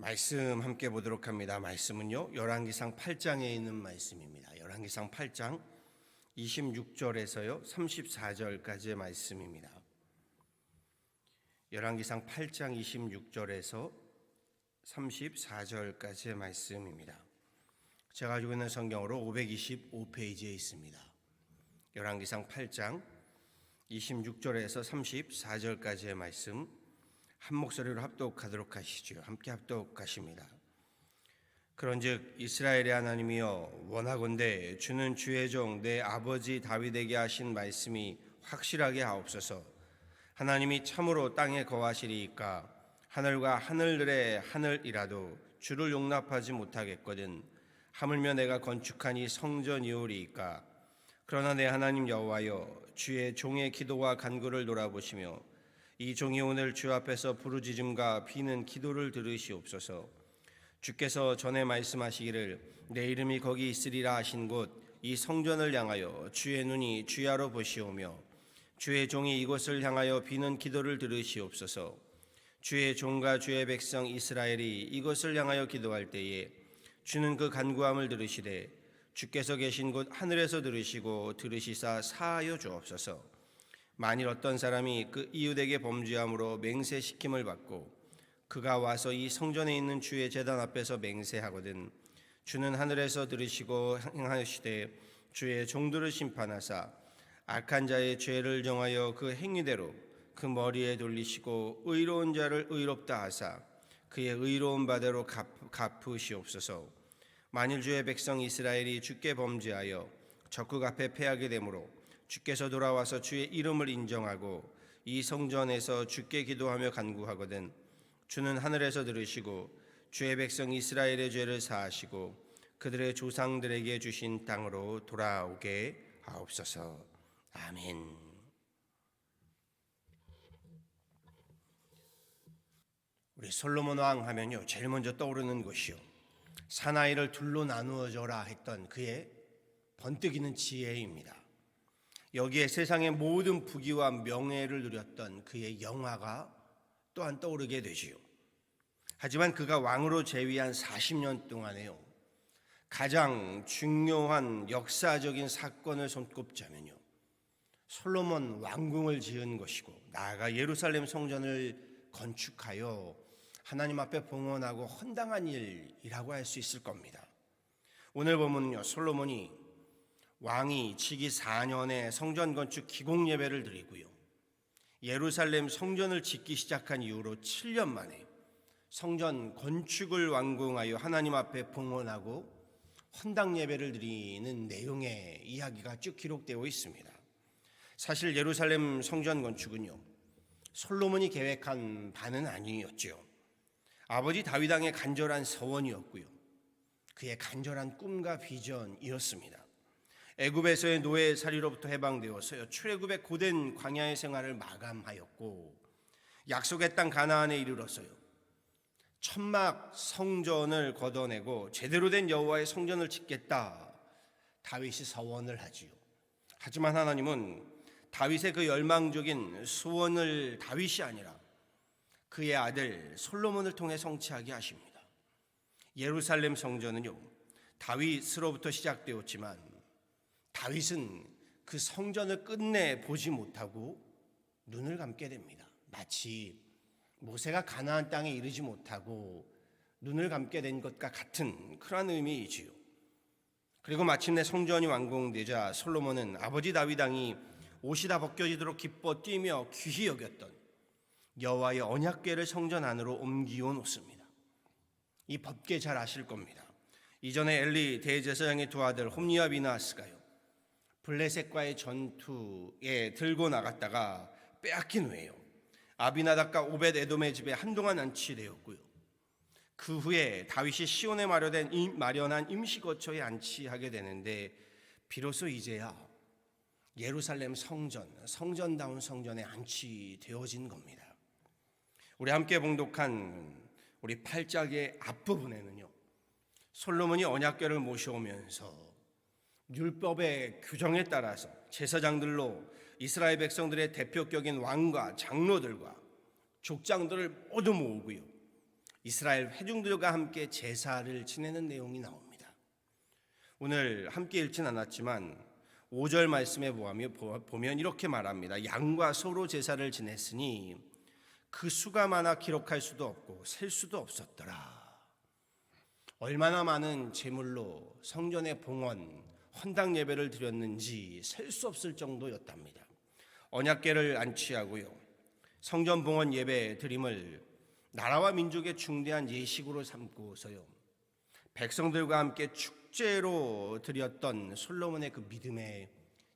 말씀 함께 보도록 합니다. 말씀은요, 열왕기상 8장에 있는 말씀입니다. 열왕기상 8장 26절에서요 34절까지의 말씀입니다. 열왕기상 8장 26절에서 34절까지의 말씀입니다. 제가 가지고 있는 성경으로 525페이지에 있습니다. 열왕기상 8장 26절에서 34절까지의 말씀 한 목소리로 합독하도록 하시죠. 함께 합독하십니다. 그런즉 이스라엘의 하나님이여, 원하건대 주는 주의 종 내 아버지 다윗에게 하신 말씀이 확실하게 하옵소서. 하나님이 참으로 땅에 거하시리이까 하늘과 하늘들의 하늘이라도 주를 용납하지 못하겠거든. 하물며 내가 건축한 이 성전이오리이까. 그러나 내 하나님 여호와여, 주의 종의 기도와 간구를 돌아보시며 이 종이 오늘 주 앞에서 부르짖음과 비는 기도를 들으시옵소서. 주께서 전에 말씀하시기를 내 이름이 거기 있으리라 하신 곳 이 성전을 향하여 주의 눈이 주야로 보시오며 주의 종이 이곳을 향하여 비는 기도를 들으시옵소서. 주의 종과 주의 백성 이스라엘이 이곳을 향하여 기도할 때에 주는 그 간구함을 들으시되 주께서 계신 곳 하늘에서 들으시고 들으시사 사하여 주옵소서. 만일 어떤 사람이 그 이웃에게 범죄함으로 맹세시킴을 받고 그가 와서 이 성전에 있는 주의 제단 앞에서 맹세하거든 주는 하늘에서 들으시고 행하시되 주의 종들을 심판하사 악한 자의 죄를 정하여 그 행위대로 그 머리에 돌리시고 의로운 자를 의롭다 하사 그의 의로운 바대로 갚으시옵소서. 만일 주의 백성 이스라엘이 주께 범죄하여 적국 앞에 패하게 되므로 주께서 돌아와서 주의 이름을 인정하고 이 성전에서 주께 기도하며 간구하거든 주는 하늘에서 들으시고 주의 백성 이스라엘의 죄를 사하시고 그들의 조상들에게 주신 땅으로 돌아오게 하옵소서. 아멘. 우리 솔로몬 왕 하면요, 제일 먼저 떠오르는 것이요, 사나이를 둘로 나누어져라 했던 그의 번뜩이는 지혜입니다. 여기에 세상의 모든 부귀와 명예를 누렸던 그의 영화가 또한 떠오르게 되지요. 하지만 그가 왕으로 재위한 40년 동안에요, 가장 중요한 역사적인 사건을 손꼽자면요, 솔로몬 왕궁을 지은 것이고 나아가 예루살렘 성전을 건축하여 하나님 앞에 봉헌하고 헌당한 일이라고 할 수 있을 겁니다. 오늘 보면요, 솔로몬이 왕이 즉위 4년에 성전 건축 기공 예배를 드리고요, 예루살렘 성전을 짓기 시작한 이후로 7년 만에 성전 건축을 완공하여 하나님 앞에 봉헌하고 헌당 예배를 드리는 내용의 이야기가 쭉 기록되어 있습니다. 사실 예루살렘 성전 건축은요, 솔로몬이 계획한 바는 아니었죠. 아버지 다윗 왕의 간절한 소원이었고요, 그의 간절한 꿈과 비전이었습니다. 애굽에서의 노예살이로부터 해방되어서요, 출애굽의 고된 광야의 생활을 마감하였고 약속의 땅 가나안에 이르러서요, 천막 성전을 걷어내고 제대로 된 여호와의 성전을 짓겠다 다윗이 서원을 하지요. 하지만 하나님은 다윗의 그 열망적인 소원을 다윗이 아니라 그의 아들 솔로몬을 통해 성취하게 하십니다. 예루살렘 성전은요, 다윗으로부터 시작되었지만 다윗은 그 성전을 끝내 보지 못하고 눈을 감게 됩니다. 마치 모세가 가나안 땅에 이르지 못하고 눈을 감게 된 것과 같은 그런 의미이지요. 그리고 마침내 성전이 완공되자 솔로몬은 아버지 다윗 왕이 옷이 다 벗겨지도록 기뻐 뛰며 귀히 여겼던 여호와의 언약궤를 성전 안으로 옮겨 놓습니다. 이 법궤 잘 아실 겁니다. 이전에 엘리 대제사장의 두 아들 홈리와 비나하스가요, 블레셋과의 전투에 들고 나갔다가 빼앗긴 후에요, 아비나답과 오벳 에돔의 집에 한동안 안치되었고요, 그 후에 다윗이 시온에 마련한 임시 거처에 안치하게 되는데 비로소 이제야 예루살렘 성전다운 성전에 안치되어진 겁니다. 우리 함께 봉독한 우리 8장의 앞부분에는요, 솔로몬이 언약궤를 모셔오면서 율법의 규정에 따라서 제사장들로 이스라엘 백성들의 대표격인 왕과 장로들과 족장들을 모두 모으고요, 이스라엘 회중들과 함께 제사를 지내는 내용이 나옵니다. 오늘 함께 읽진 않았지만 5절 말씀에 보면 이렇게 말합니다. 양과 소로 제사를 지냈으니 그 수가 많아 기록할 수도 없고 셀 수도 없었더라. 얼마나 많은 제물로 성전의 봉헌, 헌당 예배를 드렸는지 셀 수 없을 정도였답니다. 언약궤를 안치하고요, 성전 봉헌 예배 드림을 나라와 민족의 중대한 예식으로 삼고서요, 백성들과 함께 축제로 드렸던 솔로몬의 그 믿음의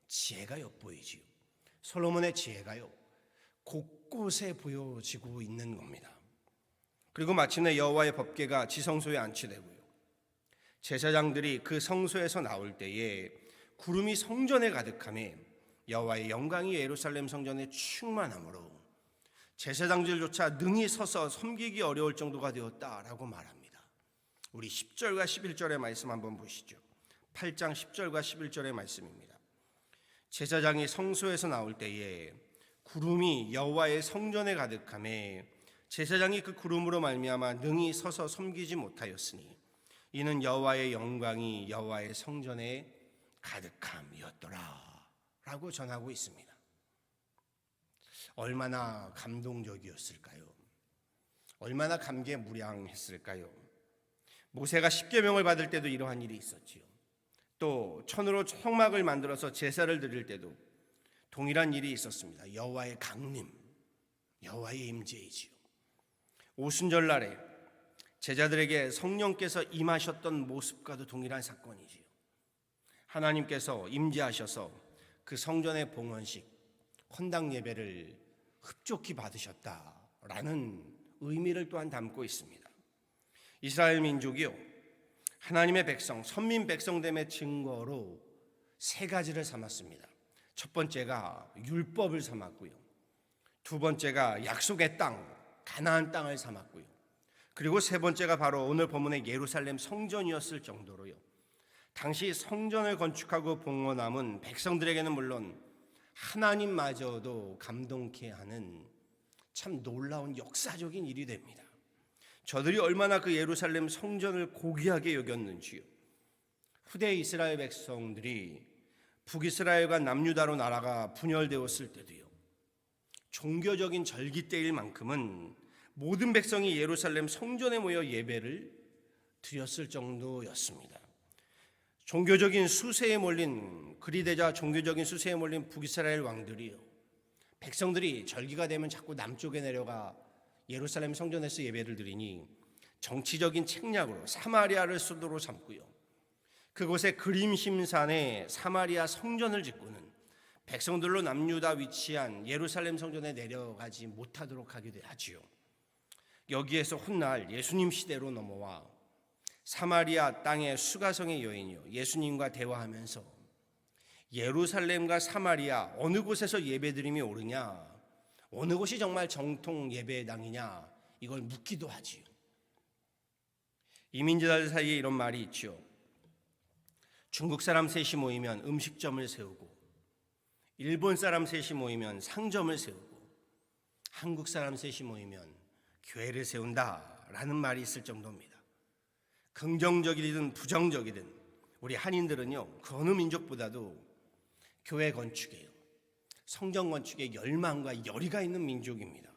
지혜가 엿보이지요. 솔로몬의 지혜가요, 곳곳에 보여지고 있는 겁니다. 그리고 마침내 여호와의 법궤가 지성소에 안치되고요, 제사장들이 그 성소에서 나올 때에 구름이 성전에 가득하며 여호와의 영광이 예루살렘 성전에 충만하므로 제사장들조차 능히 서서 섬기기 어려울 정도가 되었다라고 말합니다. 우리 10절과 11절의 말씀 한번 보시죠. 8장 10절과 11절의 말씀입니다. 제사장이 성소에서 나올 때에 구름이 여호와의 성전에 가득하며 제사장이 그 구름으로 말미암아 능히 서서 섬기지 못하였으니 이는 여호와의 영광이 여호와의 성전에 가득함이었더라 라고 전하고 있습니다. 얼마나 감동적이었을까요? 얼마나 감개무량했을까요? 모세가 십계명을 받을 때도 이러한 일이 있었지요. 또 천으로 성막을 만들어서 제사를 드릴 때도 동일한 일이 있었습니다. 여호와의 강림, 여호와의 임재이지요. 오순절 날에 제자들에게 성령께서 임하셨던 모습과도 동일한 사건이지요. 하나님께서 임재하셔서 그 성전의 봉헌식, 헌당 예배를 흡족히 받으셨다라는 의미를 또한 담고 있습니다. 이스라엘 민족이요, 하나님의 백성, 선민 백성됨의 증거로 세 가지를 삼았습니다. 첫 번째가 율법을 삼았고요, 두 번째가 약속의 땅, 가나안 땅을 삼았고요, 그리고 세 번째가 바로 오늘 본문의 예루살렘 성전이었을 정도로요, 당시 성전을 건축하고 봉헌함은 백성들에게는 물론 하나님마저도 감동케 하는 참 놀라운 역사적인 일이 됩니다. 저들이 얼마나 그 예루살렘 성전을 고귀하게 여겼는지요. 후대 이스라엘 백성들이 북이스라엘과 남유다로 나라가 분열되었을 때도요, 종교적인 절기 때일 만큼은 모든 백성이 예루살렘 성전에 모여 예배를 드렸을 정도였습니다. 종교적인 수세에 몰린 그리되자 종교적인 수세에 몰린 북이스라엘 왕들이요, 백성들이 절기가 되면 자꾸 남쪽에 내려가 예루살렘 성전에서 예배를 드리니 정치적인 책략으로 사마리아를 수도로 삼고요, 그곳에 그림심산에 사마리아 성전을 짓고는 백성들로 남유다 위치한 예루살렘 성전에 내려가지 못하도록 하기도 하지요. 여기에서 훗날 예수님 시대로 넘어와 사마리아 땅의 수가성의 여인이요, 예수님과 대화하면서 예루살렘과 사마리아 어느 곳에서 예배드림이 옳으냐, 어느 곳이 정말 정통 예배당이냐, 이걸 묻기도 하지요. 이민자들 사이에 이런 말이 있죠. 중국 사람 셋이 모이면 음식점을 세우고, 일본 사람 셋이 모이면 상점을 세우고, 한국 사람 셋이 모이면 교회를 세운다라는 말이 있을 정도입니다. 긍정적이든 부정적이든 우리 한인들은요, 그 어느 민족보다도 교회 건축에요, 성전 건축에 열망과 열의가 있는 민족입니다.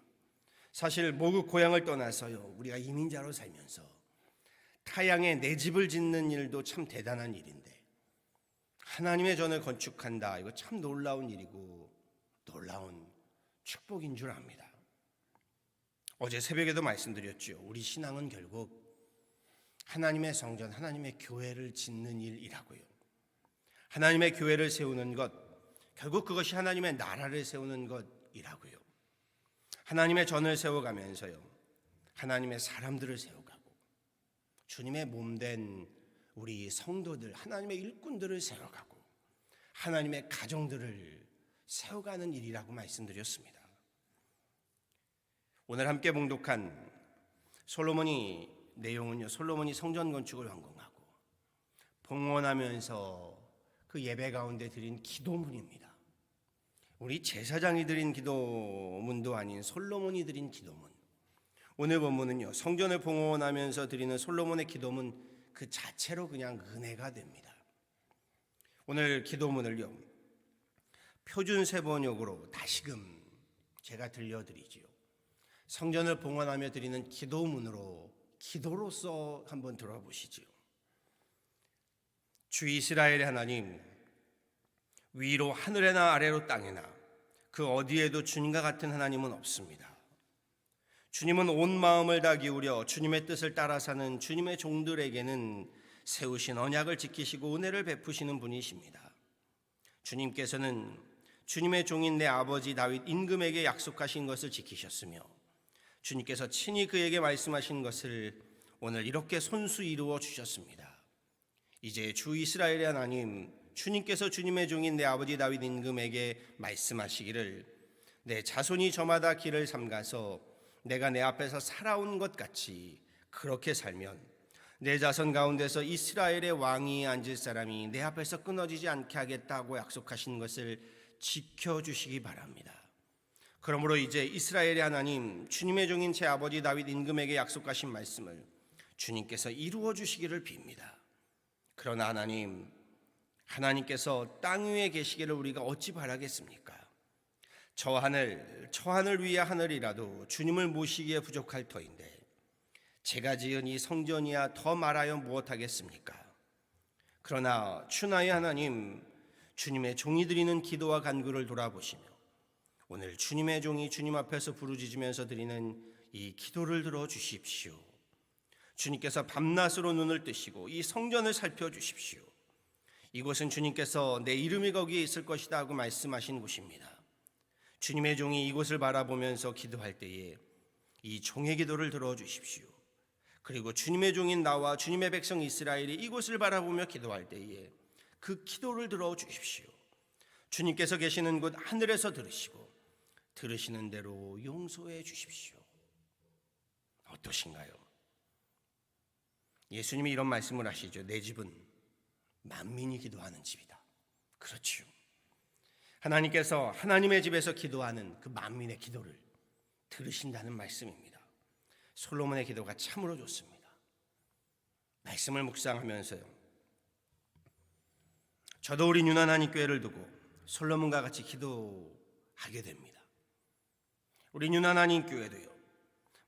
사실 모국 고향을 떠나서요, 우리가 이민자로 살면서 타향에 내 집을 짓는 일도 참 대단한 일인데, 하나님의 전을 건축한다, 이거 참 놀라운 일이고 놀라운 축복인 줄 압니다. 어제 새벽에도 말씀드렸죠. 우리 신앙은 결국 하나님의 성전, 하나님의 교회를 짓는 일이라고요. 하나님의 교회를 세우는 것, 결국 그것이 하나님의 나라를 세우는 것이라고요. 하나님의 전을 세워가면서요, 하나님의 사람들을 세워가고 주님의 몸된 우리 성도들, 하나님의 일꾼들을 세워가고 하나님의 가정들을 세워가는 일이라고 말씀드렸습니다. 오늘 함께 봉독한 솔로몬이 내용은요, 솔로몬이 성전 건축을 완공하고 봉헌하면서 그 예배 가운데 드린 기도문입니다. 우리 제사장이 드린 기도문도 아닌 솔로몬이 드린 기도문, 오늘 본문은요, 성전을 봉헌하면서 드리는 솔로몬의 기도문 그 자체로 그냥 은혜가 됩니다. 오늘 기도문을요, 표준 세번역으로 다시금 제가 들려드리지요. 성전을 봉헌하며 드리는 기도문으로 기도로서 한번 들어보시지요. 주 이스라엘의 하나님, 위로 하늘에나 아래로 땅에나 그 어디에도 주님과 같은 하나님은 없습니다. 주님은 온 마음을 다 기울여 주님의 뜻을 따라 사는 주님의 종들에게는 세우신 언약을 지키시고 은혜를 베푸시는 분이십니다. 주님께서는 주님의 종인 내 아버지 다윗 임금에게 약속하신 것을 지키셨으며 주님께서 친히 그에게 말씀하신 것을 오늘 이렇게 손수 이루어 주셨습니다. 이제 주 이스라엘의 하나님, 주님께서 주님의 종인 내 아버지 다윗 임금에게 말씀하시기를 내 자손이 저마다 길을 삼가서 내가 내 앞에서 살아온 것 같이 그렇게 살면 내 자손 가운데서 이스라엘의 왕이 앉을 사람이 내 앞에서 끊어지지 않게 하겠다고 약속하신 것을 지켜주시기 바랍니다. 그러므로 이제 이스라엘의 하나님, 주님의 종인 제 아버지 다윗 임금에게 약속하신 말씀을 주님께서 이루어 주시기를 빕니다. 그러나 하나님께서 땅 위에 계시기를 우리가 어찌 바라겠습니까? 저 하늘 위의 하늘이라도 주님을 모시기에 부족할 터인데 제가 지은 이 성전이야 더 말하여 무엇하겠습니까? 그러나 주나의 하나님, 주님의 종이 드리는 기도와 간구를 돌아보시며 오늘 주님의 종이 주님 앞에서 부르짖으면서 드리는 이 기도를 들어주십시오. 주님께서 밤낮으로 눈을 뜨시고 이 성전을 살펴주십시오. 이곳은 주님께서 내 이름이 거기에 있을 것이다 하고 말씀하신 곳입니다. 주님의 종이 이곳을 바라보면서 기도할 때에 이 종의 기도를 들어주십시오. 그리고 주님의 종인 나와 주님의 백성 이스라엘이 이곳을 바라보며 기도할 때에 그 기도를 들어주십시오. 주님께서 계시는 곳 하늘에서 들으시고 들으시는 대로 용서해 주십시오. 어떠신가요? 예수님이 이런 말씀을 하시죠. 내 집은 만민이 기도하는 집이다. 그렇지요. 하나님께서 하나님의 집에서 기도하는 그 만민의 기도를 들으신다는 말씀입니다. 솔로몬의 기도가 참으로 좋습니다. 말씀을 묵상하면서요, 저도 우리 유난하니 교회를 두고 솔로몬과 같이 기도하게 됩니다. 우리 유난하니 교회도요,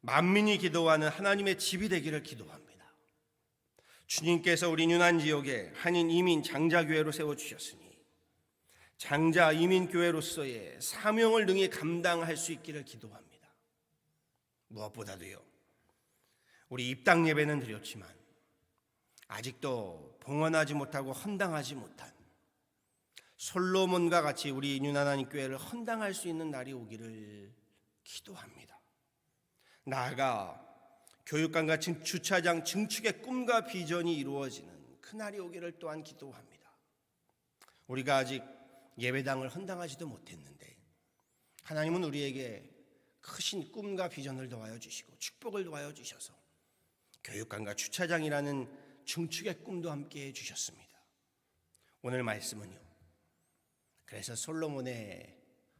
만민이 기도하는 하나님의 집이 되기를 기도합니다. 주님께서 우리 유난 지역에 한인 이민 장자교회로 세워주셨으니 장자 이민교회로서의 사명을 능히 감당할 수 있기를 기도합니다. 무엇보다도요, 우리 입당 예배는 드렸지만 아직도 봉헌하지 못하고 헌당하지 못한 솔로몬과 같이 우리 유난하니 교회를 헌당할 수 있는 날이 오기를 기도합니다. 나아가 교육관과 주차장 증축의 꿈과 비전이 이루어지는 그날이 오기를 또한 기도합니다. 우리가 아직 예배당을 헌당하지도 못했는데 하나님은 우리에게 크신 꿈과 비전을 더하여 주시고 축복을 더하여 주셔서 교육관과 주차장이라는 증축의 꿈도 함께 해주셨습니다. 오늘 말씀은요, 그래서 솔로몬의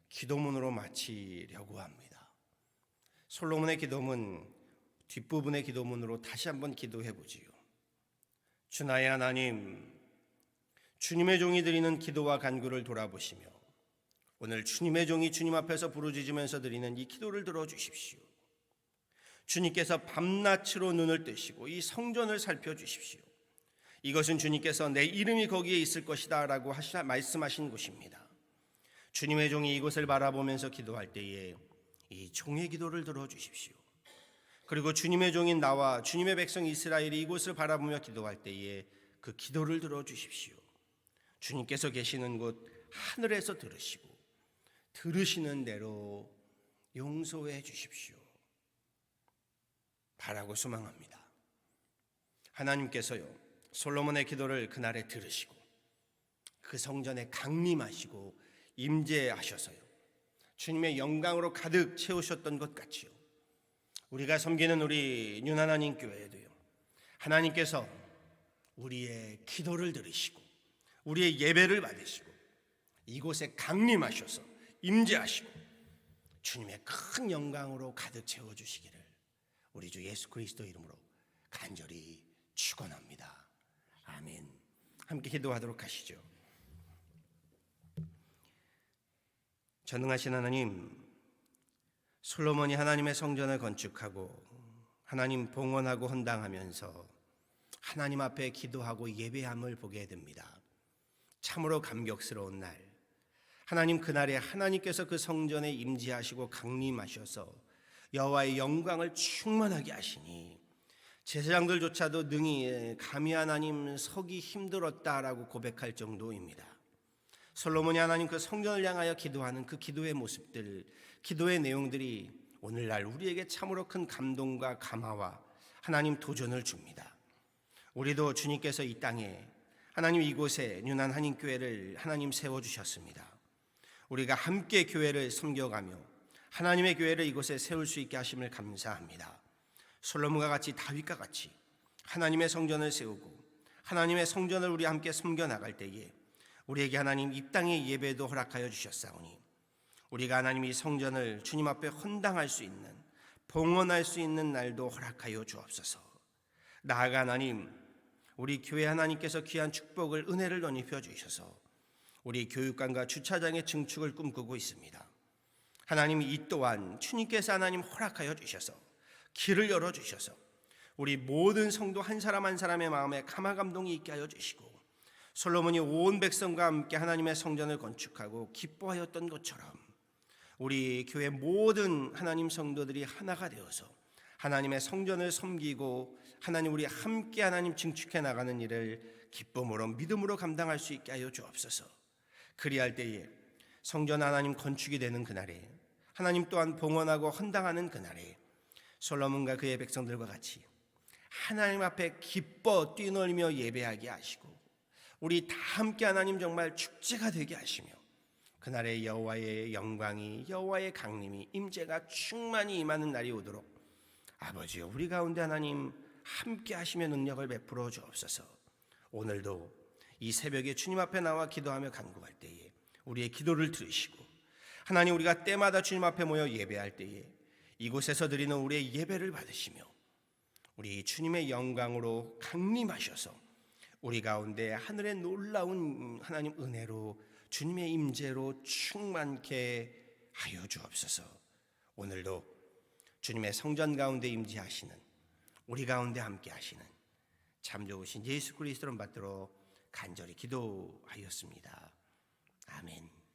기도문으로 마치려고 합니다. 솔로몬의 기도문 뒷부분의 기도문으로 다시 한번 기도해 보지요. 주 나의 하나님, 주님의 종이 드리는 기도와 간구를 돌아보시며 오늘 주님의 종이 주님 앞에서 부르짖으면서 드리는 이 기도를 들어주십시오. 주님께서 밤낮으로 눈을 뜨시고 이 성전을 살펴주십시오. 이것은 주님께서 내 이름이 거기에 있을 것이다 라고 말씀하신 곳입니다. 주님의 종이 이곳을 바라보면서 기도할 때에 이 종의 기도를 들어주십시오. 그리고 주님의 종인 나와 주님의 백성 이스라엘이 이곳을 바라보며 기도할 때에 그 기도를 들어주십시오. 주님께서 계시는 곳 하늘에서 들으시고 들으시는 대로 용서해 주십시오. 바라고 소망합니다. 하나님께서요, 솔로몬의 기도를 그날에 들으시고 그 성전에 강림하시고 임재하셔서요, 주님의 영광으로 가득 채우셨던 것 같이요, 우리가 섬기는 우리 유난하님 교회에도요, 하나님께서 우리의 기도를 들으시고 우리의 예배를 받으시고 이곳에 강림하셔서 임재하시고 주님의 큰 영광으로 가득 채워주시기를 우리 주 예수 그리스도 이름으로 간절히 축원합니다. 아멘. 함께 기도하도록 하시죠. 전능하신 하나님, 솔로몬이 하나님의 성전을 건축하고 하나님 봉헌하고 헌당하면서 하나님 앞에 기도하고 예배함을 보게 됩니다. 참으로 감격스러운 날, 하나님 그날에 하나님께서 그 성전에 임재하시고 강림하셔서 여호와의 영광을 충만하게 하시니 제사장들조차도 능히 감히 하나님 서기 힘들었다라고 고백할 정도입니다. 솔로몬이 하나님 그 성전을 향하여 기도하는 그 기도의 모습들, 기도의 내용들이 오늘날 우리에게 참으로 큰 감동과 감화와 하나님 도전을 줍니다. 우리도 주님께서 이 땅에 하나님 이곳에 뉴난 한인교회를 하나님 세워주셨습니다. 우리가 함께 교회를 섬겨가며 하나님의 교회를 이곳에 세울 수 있게 하심을 감사합니다. 솔로몬과 같이 다윗과 같이 하나님의 성전을 세우고 하나님의 성전을 우리 함께 섬겨나갈 때에 우리에게 하나님 이 땅의 예배도 허락하여 주셨사오니 우리가 하나님 이 성전을 주님 앞에 헌당할 수 있는 봉헌할 수 있는 날도 허락하여 주옵소서. 나아가 하나님 우리 교회 하나님께서 귀한 축복을 은혜를 덧입혀 주셔서 우리 교육관과 주차장의 증축을 꿈꾸고 있습니다. 하나님 이 또한 주님께서 하나님 허락하여 주셔서 길을 열어주셔서 우리 모든 성도 한 사람 한 사람의 마음에 감화감동이 있게 하여 주시고 솔로몬이 온 백성과 함께 하나님의 성전을 건축하고 기뻐하였던 것처럼 우리 교회 모든 하나님 성도들이 하나가 되어서 하나님의 성전을 섬기고 하나님 우리 함께 하나님 증축해 나가는 일을 기쁨으로 믿음으로 감당할 수 있게 하여 주옵소서. 그리할 때에 성전 하나님 건축이 되는 그날에 하나님 또한 봉헌하고 헌당하는 그날에 솔로몬과 그의 백성들과 같이 하나님 앞에 기뻐 뛰놀며 예배하게 하시고 우리 다 함께 하나님 정말 축제가 되게 하시며 그날에 여호와의 영광이 여호와의 강림이 임재가 충만히 임하는 날이 오도록 아버지여 우리 가운데 하나님 함께 하시며 능력을 베풀어 주옵소서. 오늘도 이 새벽에 주님 앞에 나와 기도하며 간구할 때에 우리의 기도를 들으시고 하나님 우리가 때마다 주님 앞에 모여 예배할 때에 이곳에서 드리는 우리의 예배를 받으시며 우리 주님의 영광으로 강림하셔서 우리 가운데 하늘의 놀라운 하나님 은혜로 주님의 임재로 충만케 하여 주옵소서. 오늘도 주님의 성전 가운데 임재하시는 우리 가운데 함께 하시는 참 좋으신 예수 그리스도를 받들어 간절히 기도하였습니다. 아멘.